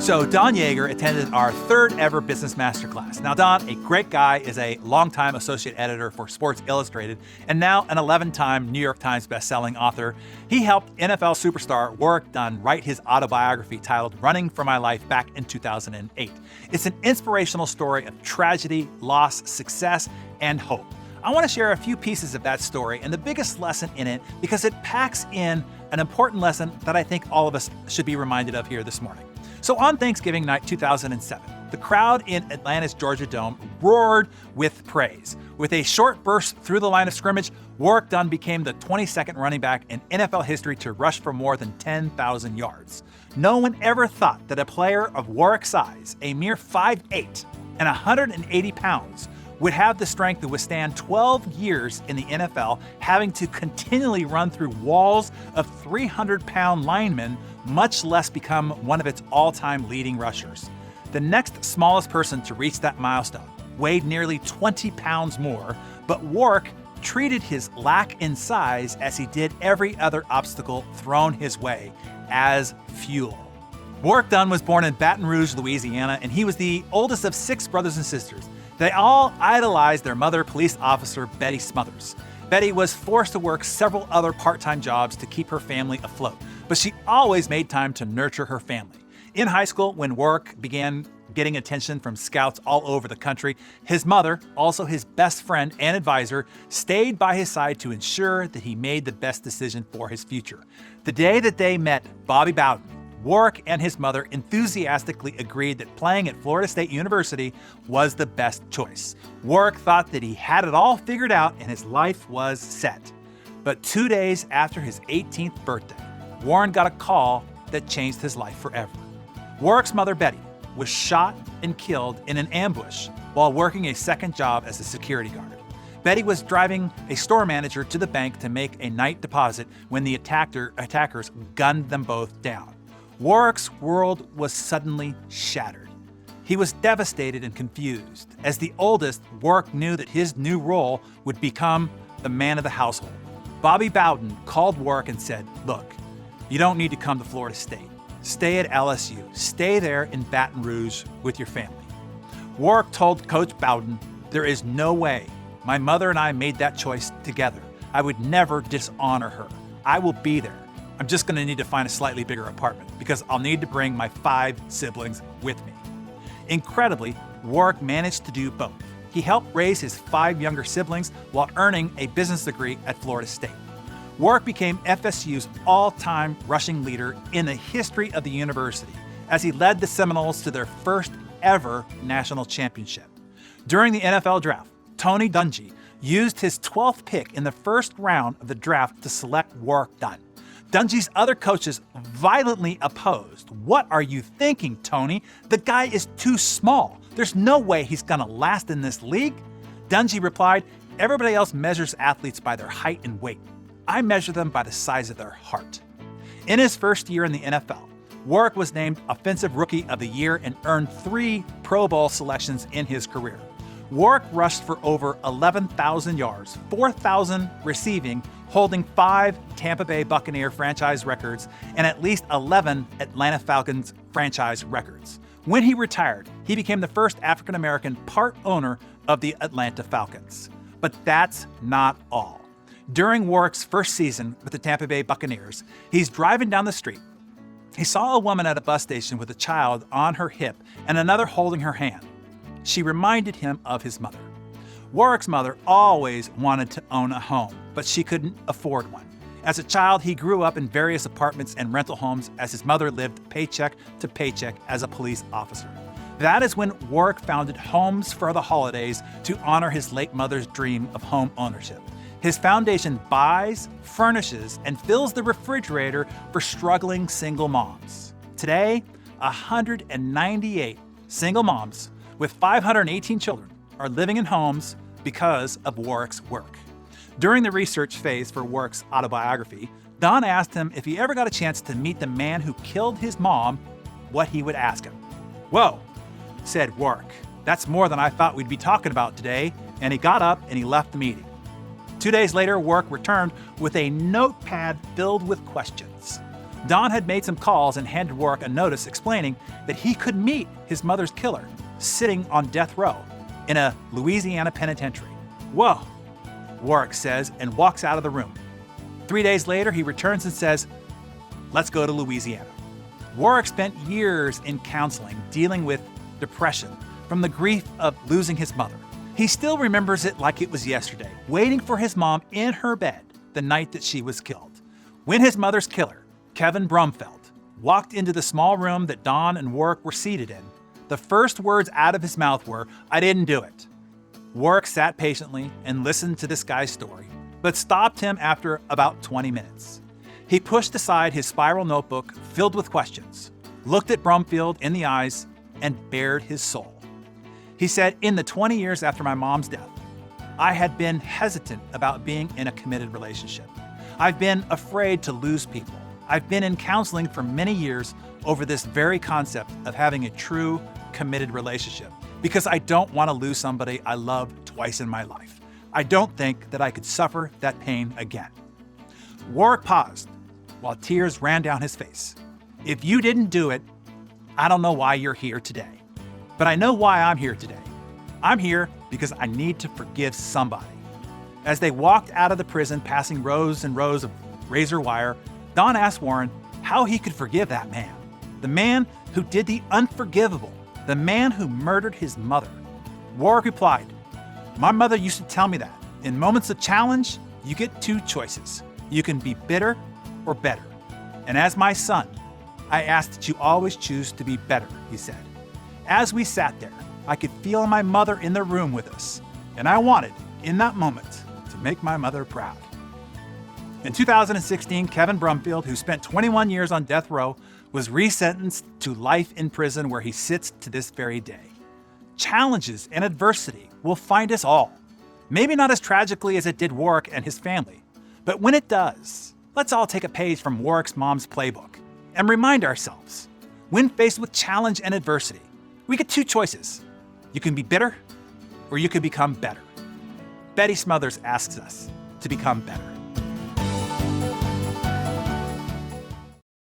So Don Yeager attended our third ever business masterclass. Now, Don, a great guy, is a longtime associate editor for Sports Illustrated and now an 11-time New York Times bestselling author. He helped NFL superstar Warrick Dunn write his autobiography titled Running for My Life back in 2008. It's an inspirational story of tragedy, loss, success, and hope. I want to share a few pieces of that story and the biggest lesson in it because it packs in an important lesson that I think all of us should be reminded of here this morning. So on Thanksgiving night 2007, the crowd in Atlanta's Georgia Dome roared with praise. With a short burst through the line of scrimmage, Warrick Dunn became the 22nd running back in NFL history to rush for more than 10,000 yards. No one ever thought that a player of Warrick's size, a mere 5'8" and 180 pounds, would have the strength to withstand 12 years in the NFL, having to continually run through walls of 300-pound linemen, much less become one of its all-time leading rushers. The next smallest person to reach that milestone weighed nearly 20 pounds more, but Warrick treated his lack in size as he did every other obstacle thrown his way, as fuel. Warrick Dunn was born in Baton Rouge, Louisiana, and he was the oldest of 6 brothers and sisters. They all idolized their mother, police officer Betty Smothers. Betty was forced to work several other part-time jobs to keep her family afloat, but she always made time to nurture her family. In high school, when Warrick began getting attention from scouts all over the country, his mother, also his best friend and advisor, stayed by his side to ensure that he made the best decision for his future. The day that they met Bobby Bowden, Warrick and his mother enthusiastically agreed that playing at Florida State University was the best choice. Warrick thought that he had it all figured out and his life was set. But 2 days after his 18th birthday, Warren got a call that changed his life forever. Warrick's mother, Betty, was shot and killed in an ambush while working a second job as a security guard. Betty was driving a store manager to the bank to make a night deposit when the attackers gunned them both down. Warrick's world was suddenly shattered. He was devastated and confused. As the oldest, Warrick knew that his new role would become the man of the household. Bobby Bowden called Warrick and said, "Look, you don't need to come to Florida State. Stay at LSU. Stay there in Baton Rouge with your family." Warrick told Coach Bowden, "There is no way. My mother and I made that choice together. I would never dishonor her. I will be there. I'm just going to need to find a slightly bigger apartment because I'll need to bring my 5 siblings with me." Incredibly, Warrick managed to do both. He helped raise his 5 younger siblings while earning a business degree at Florida State. Warrick became FSU's all-time rushing leader in the history of the university as he led the Seminoles to their first ever national championship. During the NFL draft, Tony Dungy used his 12th pick in the first round of the draft to select Warrick Dunn. Dungy's other coaches violently opposed. "What are you thinking, Tony? The guy is too small. There's no way he's gonna last in this league." Dungy replied, "Everybody else measures athletes by their height and weight. I measure them by the size of their heart." In his first year in the NFL, Warrick was named Offensive Rookie of the Year and earned 3 Pro Bowl selections in his career. Warrick rushed for over 11,000 yards, 4,000 receiving, holding 5 Tampa Bay Buccaneer franchise records and at least 11 Atlanta Falcons franchise records. When he retired, he became the first African-American part owner of the Atlanta Falcons. But that's not all. During Warrick's first season with the Tampa Bay Buccaneers, he's driving down the street. He saw a woman at a bus station with a child on her hip and another holding her hand. She reminded him of his mother. Warrick's mother always wanted to own a home, but she couldn't afford one. As a child, he grew up in various apartments and rental homes as his mother lived paycheck to paycheck as a police officer. That is when Warrick founded Homes for the Holidays to honor his late mother's dream of home ownership. His foundation buys, furnishes, and fills the refrigerator for struggling single moms. Today, 198 single moms with 518 children are living in homes because of Warrick's work. During the research phase for Warrick's autobiography, Don asked him if he ever got a chance to meet the man who killed his mom, what he would ask him. "Whoa," said Warrick, "that's more than I thought we'd be talking about today," and he got up and he left the meeting. 2 days later, Warrick returned with a notepad filled with questions. Don had made some calls and handed Warwick a notice explaining that he could meet his mother's killer sitting on death row in a Louisiana penitentiary. Whoa, Warwick says and walks out of the room. 3 days later, he returns and says, let's go to Louisiana. Warwick spent years in counseling dealing with depression from the grief of losing his mother. He still remembers it like it was yesterday, waiting for his mom in her bed the night that she was killed. When his mother's killer, Kevin Brumfield, walked into the small room that Don and Warwick were seated in, the first words out of his mouth were, "I didn't do it." Warwick sat patiently and listened to this guy's story, but stopped him after about 20 minutes. He pushed aside his spiral notebook filled with questions, looked at Brumfield in the eyes, and bared his soul. He said, in the 20 years after my mom's death, I had been hesitant about being in a committed relationship. I've been afraid to lose people. I've been in counseling for many years over this very concept of having a true, committed relationship because I don't want to lose somebody I love twice in my life. I don't think that I could suffer that pain again. Warwick paused while tears ran down his face. If you didn't do it, I don't know why you're here today. But I know why I'm here today. I'm here because I need to forgive somebody. As they walked out of the prison, passing rows and rows of razor wire, Don asked Warren how he could forgive that man. The man who did the unforgivable. The man who murdered his mother. Warwick replied, my mother used to tell me that in moments of challenge, you get two choices. You can be bitter or better. And as my son, I ask that you always choose to be better, he said. As we sat there, I could feel my mother in the room with us, and I wanted, in that moment, to make my mother proud. In 2016, Kevin Brumfield, who spent 21 years on death row, was resentenced to life in prison where he sits to this very day. Challenges and adversity will find us all. Maybe not as tragically as it did Warwick and his family, but when it does, let's all take a page from Warwick's mom's playbook and remind ourselves, when faced with challenge and adversity, we get two choices. You can be bitter or you can become better. Betty Smothers asks us to become better.